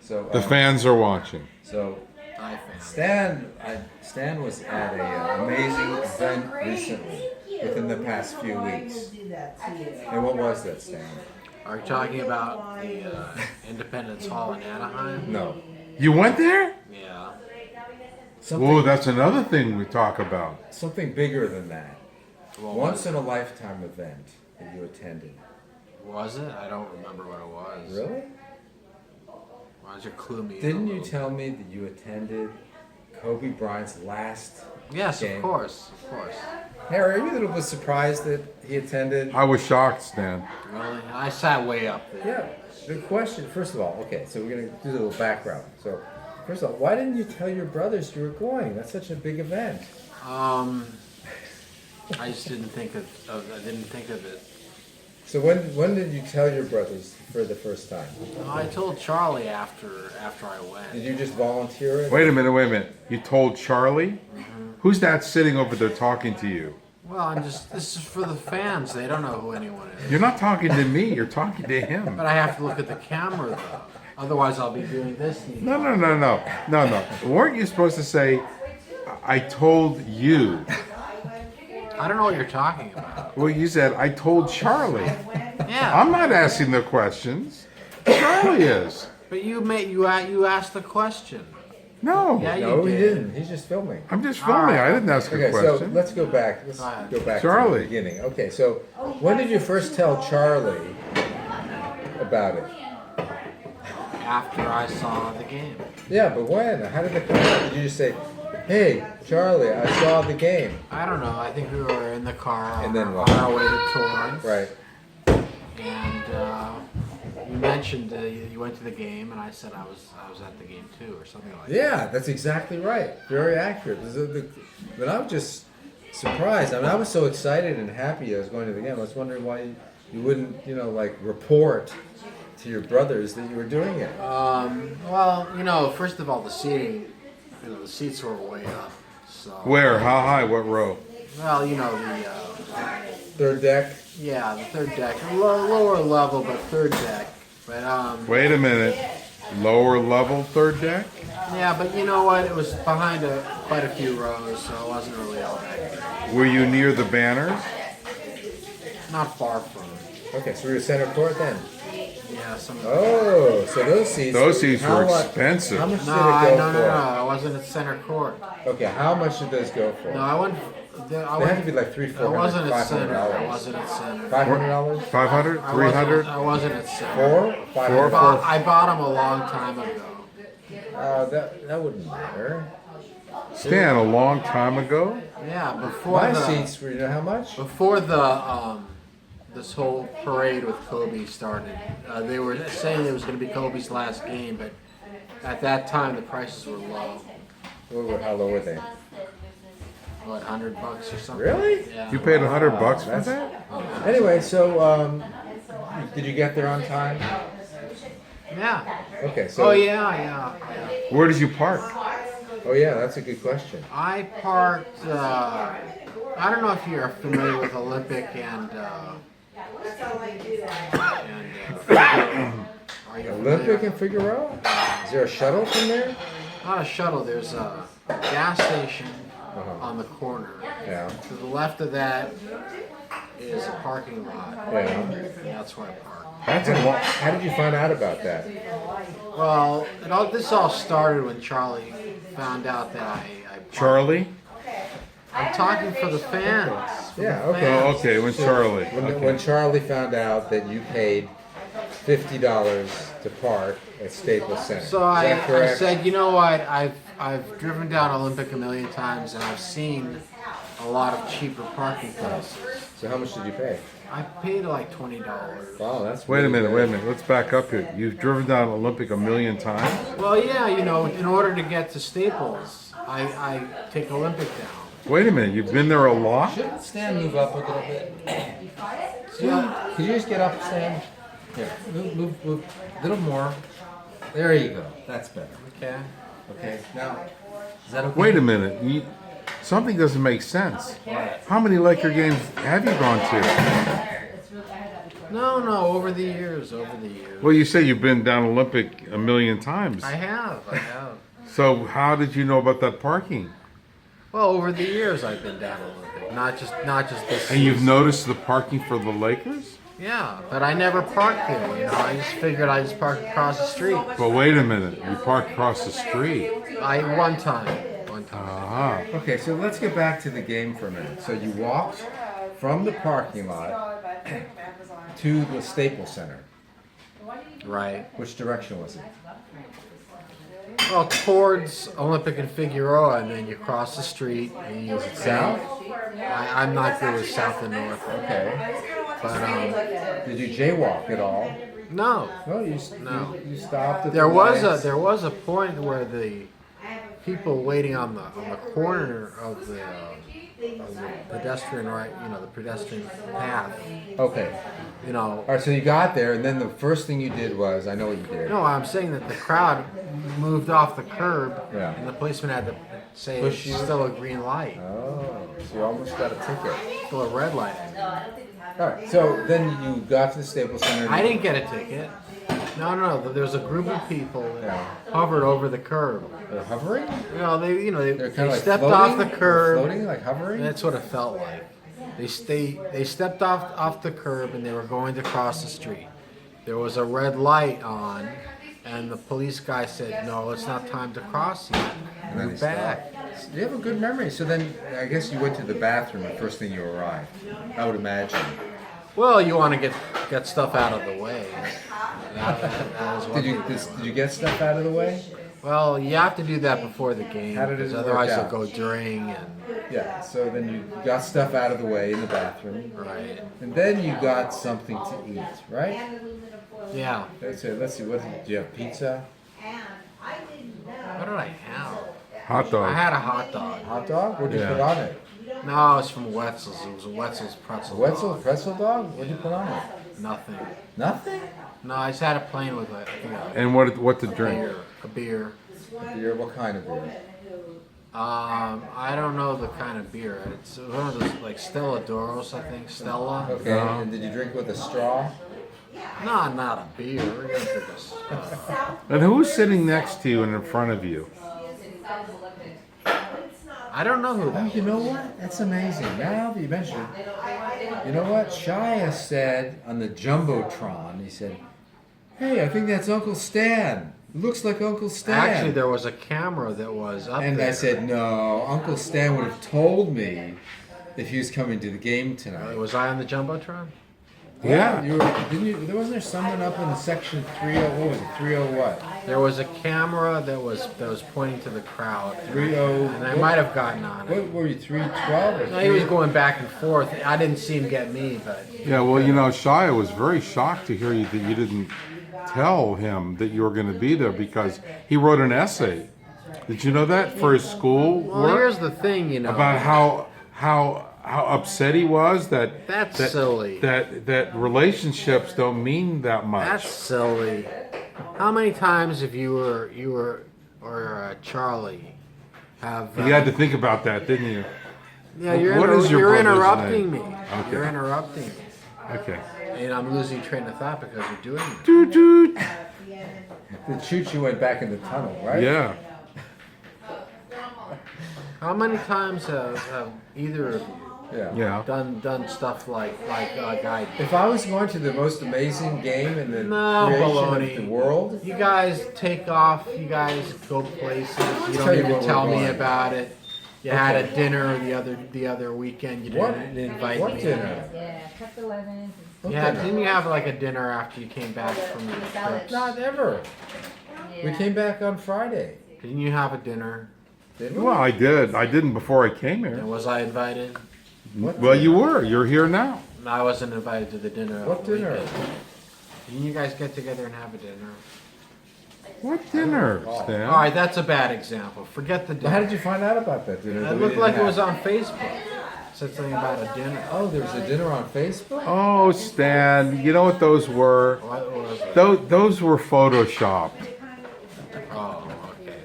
So The fans are watching. So I found. Stan was at a amazing event recently, within the past few weeks. And what was that, Stan? Are you talking about the Independence Hall in Anaheim? No. You went there? Yeah. Oh, that's another thing we talk about. Something bigger than that. Well, Once in a lifetime event that you attended. was it? I don't remember what it was. Really? Why don't you clue me in a Didn't you little? tell me that you attended Kobe Bryant's last Yes, game? of course, of course. Harry, are you a little bit surprised that he attended? I was shocked, Stan. Really? I sat way up there. Yeah. The question, first of all, okay, so we're going to do a little background. So, first of all, why didn't you tell your brothers you were going? That's such a big event. I just didn't think I didn't think of it. So when did you tell your brothers for the first time? I told Charlie after I went. Did you just volunteer it? Wait a minute. You told Charlie? Who's that sitting over there talking to you? Well, this is for the fans. They don't know who anyone is. You're not talking to me. You're talking to him. But I have to look at the camera though. Otherwise, I'll be doing this. No. Weren't you supposed to say, I told you? I don't know what you're talking about. Well, you said, I told Charlie. Yeah. I'm not asking the questions. Charlie is. But you asked the question. No. Yeah, No, you he did. didn't. He's just filming. I'm just filming. I didn't ask a Okay, so question. let's go back. Let's Go ahead. go back to Charlie. the beginning. Okay, so when did you first tell Charlie about it? After I saw the game. Yeah, but when? How did it come out? Did you just say, "Hey, Charlie, I saw the game"? I don't know. I think we were in the car And then on what? our way to Torrance. Right. And you mentioned you went to the game, and I said I was at the game too, or something like that. Yeah, that's exactly right. Very accurate. But I was just surprised. I mean, I was so excited and happy I was going to the game. I was wondering why you wouldn't, like report to your brothers that you were doing it. Well, first of all, the seating, the seats were way up. So. Where? How high? What row? Well, the Third deck. yeah, the third deck, lower level, but third deck. But Wait a minute. Lower level third deck? yeah, but you know what? It was behind quite a few rows, so it wasn't really all that good. Were you near the banners? Not far from it. Okay, so we were center court then. Yeah, some. Oh, so those seats. Those seats how were much- expensive. How much did No, it go no, for? no, no. I wasn't at center court. Okay, how much did those go for? No, I went. I They had went. to be like $300, I wasn't at $500. center. I wasn't at center. $500? 500? I 300? wasn't at center. Four? Four, $500? I bought them a long time ago. That wouldn't matter. Stan, a long time ago? Yeah, before My the seats were, you know how much? before the this whole parade with Kobe started. They were saying it was going to be Kobe's last game, but at that time the prices were low. How low were they? What, $100 or something? Really? Yeah. You paid $100 for That's- that? Anyway, so did you get there on time? Yeah. Okay, so Oh yeah. Where did you park? Oh yeah, that's a good question. I parked. I don't know if you're familiar with Olympic and. Figueroa. Are you Olympic familiar? and Figueroa? Is there a shuttle from there? Not a shuttle. There's a gas station Uh-huh. on the corner. Yeah. To the left of that is a parking lot. Yeah. And that's where I parked. That's a lot. How did you find out about that? Well, this all started when Charlie found out that I parked. Charlie? I'm talking for the fans. for the Yeah, okay. fans. Oh, okay, when Charlie. When Charlie found out that you paid $50 to park at Staples Center. So Is I that correct? said, you know what? I've driven down Olympic a million times, and I've seen a lot of cheaper parking places. So how much did you pay? I paid like $20. Wow, that's Wait a really minute. good. Let's back up here. You've driven down Olympic a million times? Well, yeah, in order to get to Staples, I take Olympic down. Wait a minute. You've been there a lot? Shouldn't Stan move up a little bit? Yeah. Could you just get up, Stan? Here, move a little more. There you go. That's better. Okay. Okay, now, is that okay? Wait a minute. Something doesn't make sense. How many Laker games have you gone to? No, over the years, over the years. Well, you say you've been down Olympic a million times. I have. So how did you know about that parking? Well, over the years I've been down Olympic, not just this. And you've season. noticed the parking for the Lakers? Yeah, but I never parked there. You know, I just figured I just parked across the street. But wait a minute, you parked across the street. One time. Ah, Okay, so let's get back to the game for a minute. So you walked from the parking lot to the Staples Center. Right. Which direction was it? Well, towards Olympic and Figueroa, and then you cross the street and you South? I'm not good with south and north. Okay. But Did you jaywalk at all? no. No, you stopped at There the was lights. there was a point where the people waiting on the corner of the pedestrian the pedestrian path. Okay. You know, All right, so you got there, and then the first thing you did was, I know what you did. no, I'm saying that the crowd moved off the curb, Yeah. and the policeman had to say Push it's you? still a green light, Oh, so you almost got a ticket. still a red light. All right, so then you got to the Staples Center. I didn't get a ticket. No. There was a group of people that Yeah. hovered over the curb. They're hovering? They They're kind of like stepped floating? off the They're curb. Floating, like hovering? That's what it felt like. They stepped off the curb and they were going to cross the street. There was a red light on, and the police guy said, "No, it's not time to cross yet. And then Move they back." stopped. You have a good memory. So then, I guess you went to the bathroom the first thing you arrived. I would imagine. Well, you want to get stuff out of the way. That is what Did you get stuff out of the way? Well, you have to do that before the game, How did it because work otherwise out? you'll go during and Yeah. So then you got stuff out of the way in the bathroom, right. and then you got something to eat, right? Yeah. Let's see. What did you have? Pizza, What did I have? hot I dog. had a hot dog. hot dog. What did you Yeah. put on it? No, it's from Wetzel's. It was a Wetzel's pretzel. Wetzel dog. pretzel dog. What did you put on it? Nothing. Nothing. No, I just had it plain with a And what to drink? beer. A beer. Beer. What kind of beer? I don't know the kind of beer. It's one of those like Stella Doros, I think. Stella. Okay. No. And did you drink with a straw? No, not a beer. You're gonna drink this. And who's sitting next to you and in front of you? I don't know who Oh, that. you know what? That's amazing. Now that you mentioned it, you know what? Shia said on the Jumbotron, he said, "Hey, I think that's Uncle Stan. Looks like Uncle Stan." Actually, there was a camera that was up and there. I said, "No, Uncle Stan would have told me if he was coming to the game tonight." Was I on the jumbotron? Yeah. You were, didn't you? There wasn't there someone up in the section 30? What was it? 30 what? There was a camera that was pointing to the crowd, 30. and I might have gotten on it. What were you? 312 or No, he was 3? going back and forth. I didn't see him get me, but Yeah, well, Shia was very shocked to hear that you didn't tell him that you were going to be there because he wrote an essay. Did you know that for his school well, work here's the thing, about how upset he was that That's that, silly. that relationships don't mean that much. That's silly. How many times have you or Charlie have? You had to think about that, didn't you? Yeah, you're, What is your you're brother's interrupting name? me. Okay. You're interrupting me, Okay. and I'm losing train of thought because you're doing it. Toot toot. The choo-choo went back in the tunnel, right? Yeah. How many times have either of you Yeah. Yeah. done stuff like guy? If I was going to the most amazing game in the No, creation baloney. of the world, You guys take off. You guys go places. You tell don't you even where tell we're me going. about it. You had Okay. a dinner the other weekend. You What? didn't invite what me. dinner? Yeah, Cup 11. What Yeah, dinner? didn't you have like a dinner after you came back from your trips? Not ever. We Yeah. came back on Friday. Didn't you have a dinner? Didn't we? Well, I did. I didn't before I came here. And was I invited? What Well, dinner? you were. You're here now. No, I wasn't invited to the dinner. What on the dinner? weekend. Didn't you guys get together and have a dinner? What dinner, recall. Stan? All right, that's a bad example. Forget the Well, how dinner. did you find out about that dinner? that It we looked didn't like it have? was on Facebook. Said something about a dinner. Oh, there was a dinner on Facebook? Oh, Stan, you know what those were? What was it? Those were photoshopped. Oh, okay.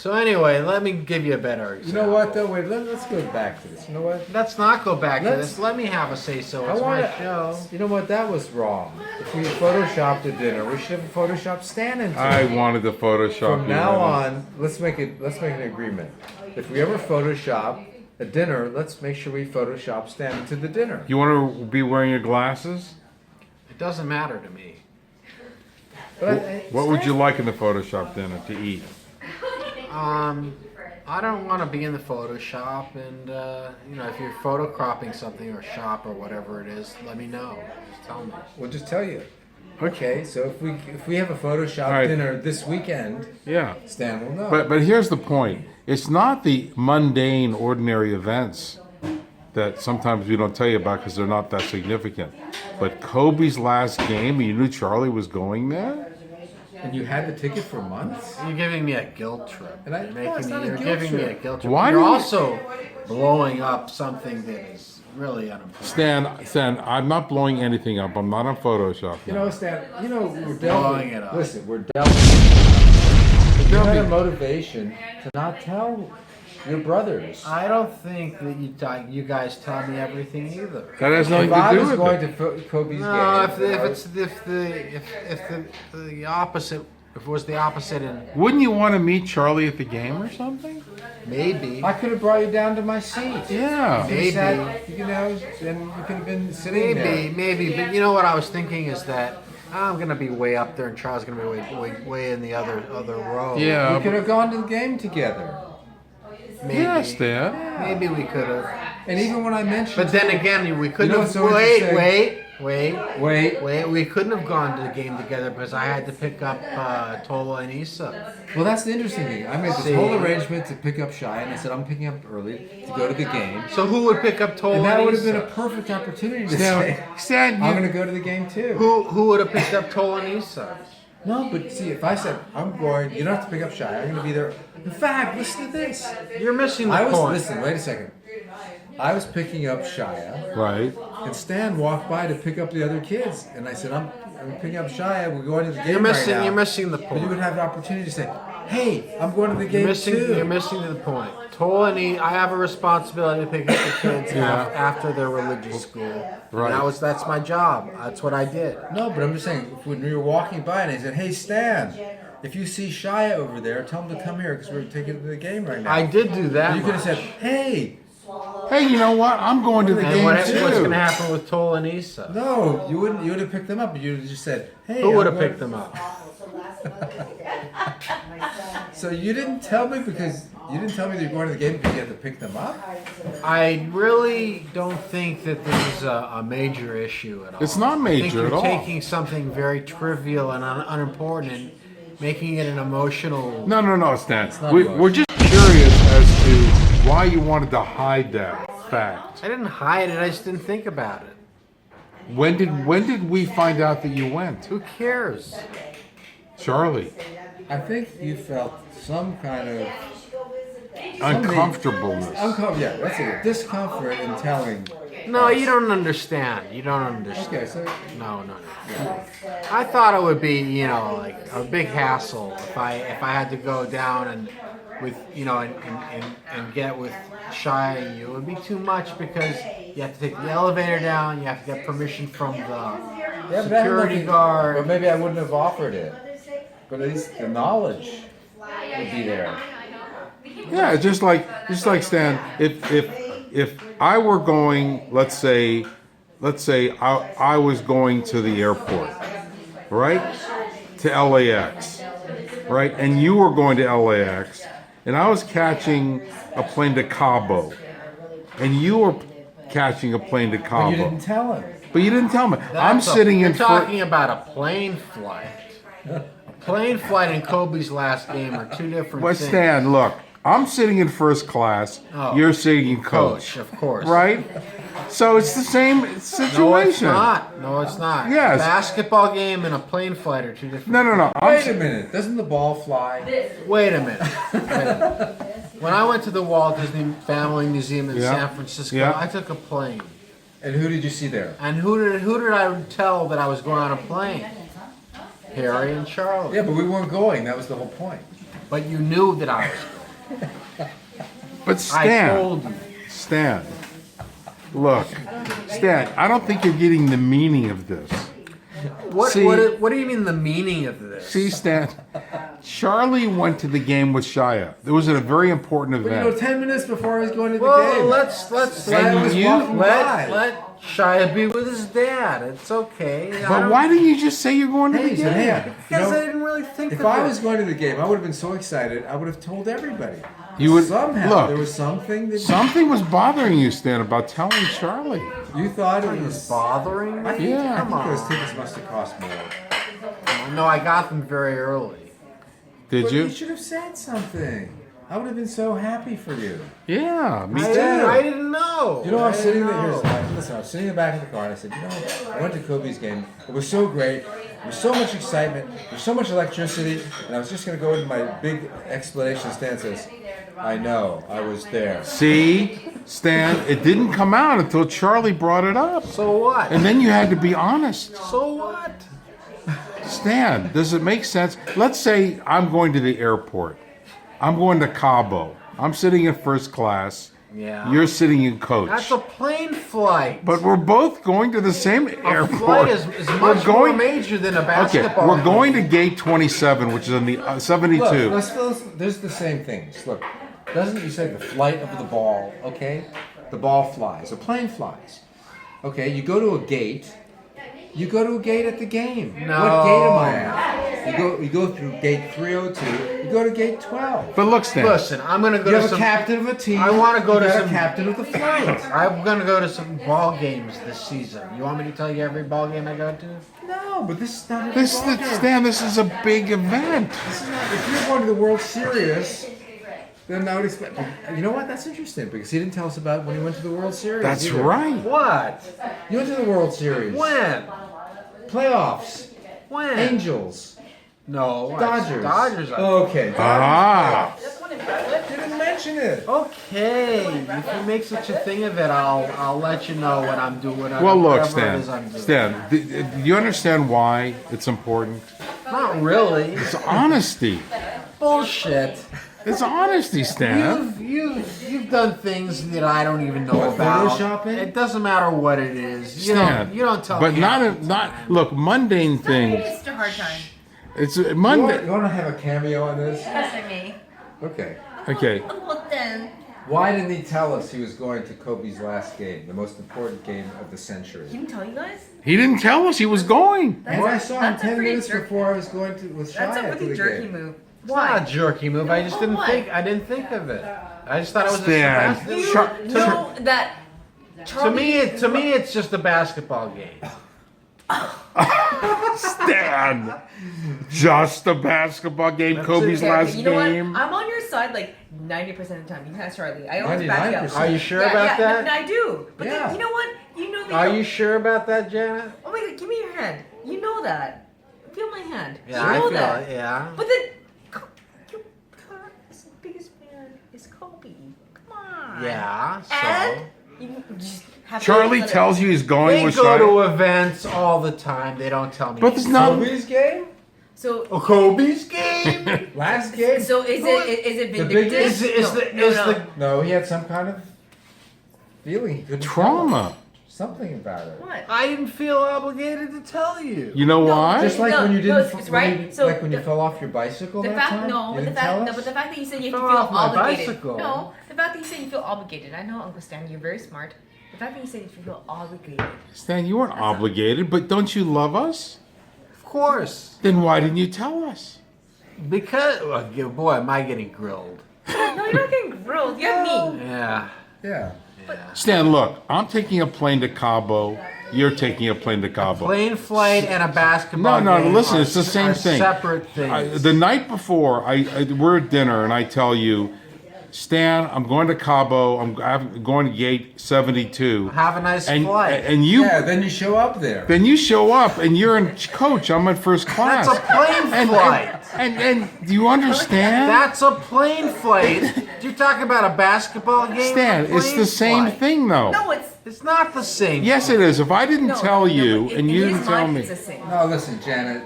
So anyway, let me give you a better You example. know what though? Wait, let's go back to this. You know what? Let's not go back to Let's- this. Let me have a say so. I It's want my to. show. You know what? That was wrong. If we photoshopped a dinner, we should have photoshopped Stan into I it. wanted to Photoshop From you. now Lenny. on, let's make an agreement. If we ever Photoshop a dinner, let's make sure we Photoshop Stan into the dinner. You want to be wearing your glasses? It doesn't matter to me. But What would you like in the Photoshop dinner to eat? I don't want to be in the Photoshop, and if you're photocropping something or shop or whatever it is, let me know. Just tell me. We'll just tell you. Okay, so if we have a Photoshop All right. dinner this weekend, Yeah. Stan will know. But here's the point. It's not the mundane, ordinary events that sometimes we don't tell you about because they're not that significant. But Kobe's last game, you knew Charlie was going there? And you had the ticket for months. You're giving me a guilt trip. And I- You're no, it's not a you're guilt giving me a trip. guilt trip. Why You're do you- also blowing up something that is really unimportant. Stan, I'm not blowing anything up. I'm not on Photoshop You now. know, Stan. You know, we're Blowing delving. it up. Listen, we're delving. You had a motivation to not tell your brothers. I don't think that you guys tell me everything either. That has nothing If I to was do going with to it. Kobe's No, game, if the opposite, if it was the opposite, and Wouldn't you want to meet Charlie at the game or something? maybe, I could have brought you down to my seat. Yeah. You sat, you know, then you could have been sitting there. maybe, but you know what I was thinking is that I'm gonna be way up there, and Charles gonna be way in the other row. Yeah. We could have gone to the game together. maybe, Yeah, Stan. maybe we could have. And even when I mentioned, But then again, we couldn't know have. what's so Wait, interesting? wait. We couldn't have gone to the game together because I had to pick up Tola and Issa. well, that's the interesting thing. I made this See. whole arrangement to pick up Shy, and I said I'm picking up early to go to the game, So who would pick up Tola and that would have Issa? been a perfect opportunity to Stan, say Stan, I'm you, going to go to the game too. Who would have picked up Tola and Issa? No, but see, if I said I'm going, you don't have to pick up Shy. I'm going to be there. In fact, listen to this. You're missing the I was point. listen. Wait a second. I was picking up Shia, right. and Stan walked by to pick up the other kids, and I said, "I'm picking up Shia. We're going to the game You're missing. right now." You're missing the But you would point. have the opportunity to say, "Hey, I'm going to the game too." You're missing the point. Tola and I have a responsibility to pick up the kids Yeah. after their religious school. Right. That's my job. That's what I did. No, but I'm just saying, when we were walking by, and I said, "Hey, Stan, if you see Shia over there, tell him to come here because we're taking to the game right now." I did do that. You could have much. said, "Hey." Hey, you know what? I'm going to the And game what's too. going to happen with Tola and Issa? No, you wouldn't. You would have picked them up. You would have just said, "Hey." Who would I'm have going-" picked them up? So you didn't tell me because you didn't tell me that you're going to the game because you had to pick them up. I really don't think that this is a major issue at all. It's not I think major you're at all. taking something very trivial and unimportant and making it an emotional. No, Stan. not We're just curious as to why you wanted to hide that fact. I didn't hide it. I just didn't think about it. When did we find out that you went? Who cares? Charlie. I think you felt some kind of Uncomfortableness. yeah, that's it. Discomfort in telling. No, you don't understand. You don't understand. Okay, so No. I thought it would be, like a big hassle if I had to go down and with, and get with Shy and you. It would be too much because you have to take the elevator down. You have to get permission from the yeah, but I have security nothing- guard. Or maybe I wouldn't have offered it, but at least the knowledge would be there. Yeah, just like Stan. If I were going, let's say I was going to the airport, right, to LAX, right, and you were going to LAX, and I was catching a plane to Cabo, and you were catching a plane to But Cabo, you didn't tell him. but you didn't tell me. I'm sitting You're in talking about a plane flight. A plane flight and Kobe's last game are two different But things. Stan, look, I'm sitting in first class. Oh. You're sitting in Coach, coach, of course. right? So it's the same No, it's situation. not. No, it's not. Yes. Basketball game and a plane flight are two different. No. Wait a minute. Doesn't the ball fly? Wait a minute. When I went to the Walt Disney Family Museum in Yeah. San Francisco, Yeah. I took a plane. And who did you see there? And who did I tell that I was going on a plane? Harry and Charlie. Yeah, but we weren't going. That was the whole point. But you knew that I was going. But I Stan, told you. Stan, look, Stan, I don't think you're getting the meaning of this. What, See- what do you mean the meaning of this? See, Stan, Charlie went to the game with Shia. It was a very important But you know, event. 10 minutes before I was going to the Well, game. let's And let, he was walking by. let Shia be with his dad. It's okay. But why didn't you just say you're going to Hey, the so game? hey, you Because know, I didn't really think if of I it. was going to the game, I would have been so excited. I would have told everybody. You would- somehow look. there was something that Something was bothering you, Stan, about telling Charlie. you thought it It was was. bothering me. I think, Yeah. I Come think those on. tickets must have cost more. No, I got them very early. Did But you? you should have said something. I would have been so happy for you. Yeah, me I too. didn't know. You know, I was I sitting didn't there. know. Listen, I was sitting in the back of the car, and I said, you know, I went to Kobe's game. It was so great. There was so much excitement. There was so much electricity. And I was just going to go into my big explanation. Stan says, I know, I was there. See, Stan, it didn't come out until Charlie brought it up. So what? And then you had to be honest. So what? Stan, does it make sense? Let's say I'm going to the airport. I'm going to Cabo. I'm sitting in first class. Yeah. You're sitting in coach. That's a plane flight. But we're both going to the same A airport. flight is We're much going- more major than a Okay, basketball. we're going to gate 27, which is in the 72. Look, there's the same things. Look, doesn't you say the flight of the ball, okay? The ball flies, a plane flies. Okay, you go to a gate. You go to a gate at the game. No. What gate am I at? You go through gate 302. You go to gate 12. But look, Stan. Listen, I'm gonna go You to have a some. captain of a team. I wanna go you to got some- a captain of the flight. I'm gonna go to some ball games this season. You want me to tell you every ball game I go to? No, but this is not a This, ball game. Stan, this is a big event. This is not, if you're going to the World Series, then I would expect. You know what? That's interesting because he didn't tell us about when he went to the World Series. That's either. right. What? You went to the World Series. When? Playoffs. When? Angels. No. Dodgers. Dodgers. Okay. Ah. You didn't mention it. Okay. If you make such a thing of it, I'll let you know what I'm doing. Well, look, whatever it is I'm Stan. doing. Stan, do you understand why it's important? Not really. It's honesty. Bullshit. It's honesty, Stan. You've done things that I don't even know What, about. photoshopping? It doesn't matter what it is. Stan. You don't tell But me. not look, mundane things. It's a hard time. It's You Monday. want to have a cameo on this? Trust me. Okay. Okay. Well then, Why didn't he tell us he was going to Kobe's last game, the most important game of the century? he didn't tell you guys. He didn't tell us he was going. That's Well, I a- saw him that's a 10 pretty minutes jerk- before I was going to with That's a Shia to pretty the jerky game. move. It's not Why? a jerky move. I just didn't Why? think. I didn't think of it. I just thought it was Stan, just a You basketball. know that Charlie. To me, it's just a basketball game. Stan. Just a basketball game. Kobe's Okay, last you know game. what? I'm on your side like 90% of the time. You can ask Charlie. I always back you up. 99%. Are you sure yeah, about yeah, that? And I do. But Yeah. then, you know what? You know that. Are you sure about that, Janet? Oh my God! Give me your hand. You know that. Feel my hand. Yeah, you I know feel that. it. Yeah. But then, your biggest fan is Kobe. Come on. Yeah. So And you just have to Charlie let it- tells you he's going they with go Shia. to events all the time. They don't tell me. But there's not. Kobe's game? So, Oh, Kobe's game. Last game? so is it The vindictive? biggest- Is the No, he had some kind of feeling. He couldn't tell Trauma. us. Something about it. What? I didn't feel obligated to tell you. You know No, why? Just like No, when you no, didn't, it's when right. you, So like when you the- fell off your bicycle The that fact, time. no, you but the didn't fact, tell no, us? but the fact that you said you Fell feel off my obligated. bicycle. No, the fact that you said you feel obligated. I know, Uncle Stan, you're very smart. The fact that you said you feel obligated. Stan, you weren't obligated, but don't you love us? Of course. Then why didn't you tell us? Because boy, am I getting grilled. No, you're not getting grilled. You're me. Yeah. Yeah. Stan, look, I'm taking a plane to Cabo. You're taking a plane to Cabo. Plane flight and a basketball No, game listen, are- it's the same are thing. Separate things. The night before, we're at dinner, and I tell you, Stan, I'm going to Cabo. I'm going to gate 72. Have a nice And flight. and you, Yeah, then you show up there. then you show up, and you're in coach. I'm in first class. That's a plane flight. And do you understand? That's a plane flight. You're talking about a basketball game? Stan, A it's plane the same flight. thing, though. No, it's. It's not the same. Yes, it is. If I didn't No, tell no, you but and in you his didn't tell mind, me, It's the same. No, listen, Janet.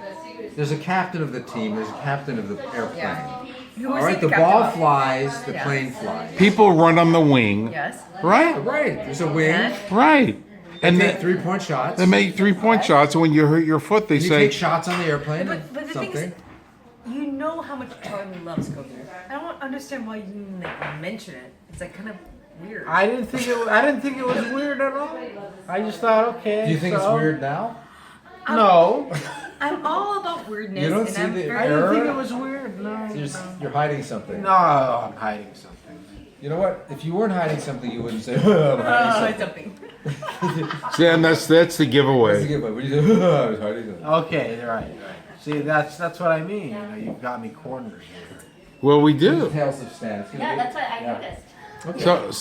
there's a captain of the team, there's a captain of the airplane. Yeah. Who All was right, the the captain ball of? flies, the Yeah. plane flies. People run on the wing, Yes. right? Right, there's a wing. And Right. And They take they, 3-point shots. they make 3-point shots, and when you hurt your foot, they you say, take shots on the airplane. But and the thing something. is, you know how much Charlie loves cooking. I don't understand why you like mention it. It's like kind of weird. I didn't think it was weird at all. I just thought, okay. Do you think it's so- weird now? No, I'm all about weirdness. You don't and see I'm the very- I didn't think Error? it was weird. No, You're hiding something. no, I'm hiding something. You know what? If you weren't hiding something, you wouldn't say, I'm hiding something. something. Stan, that's the That's the giveaway. giveaway. When you say, I was hiding something. Okay, right. See, that's what I mean. You know, you've got me cornered here. Well, we do. Tales of Stan. It's gonna Yeah, be- that's what I noticed.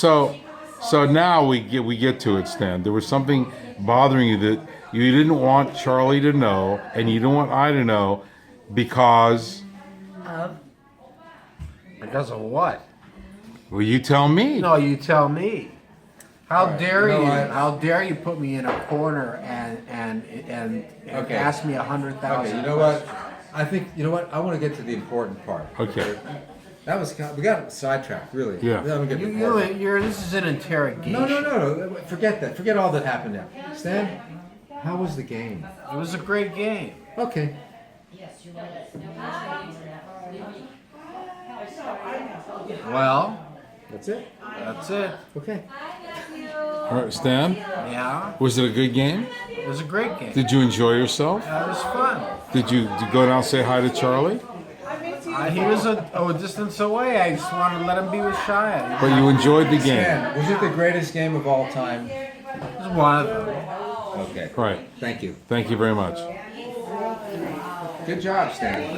So now we get to it, Stan. There was something bothering you that you didn't want Charlie to know, and you didn't want I to know, because Because of what? well, you tell me. No, you tell me. How All right, dare you know you? what? How dare you put me in a corner and Okay. ask me 100,000? Okay, you know what? I think, you know what? I want to get to the important part. Okay. That was, we got sidetracked, really. Yeah. We haven't get to the important part. You're. This is an interrogation. No. Forget that. Forget all that happened now. Stan, how was the game? It was a great game. Okay. Well, That's it. that's it. Okay. All right, Stan, Yeah, was it a good game? it was a great game. Did you enjoy yourself? That was fun. Did you go down and say hi to Charlie? He was a distance away. I just wanted to let him be with Shia. But you enjoyed the game, Stan, was it the greatest game of all time? It was one of them. Okay. right? Thank you. Thank you very much. Good job, Stan.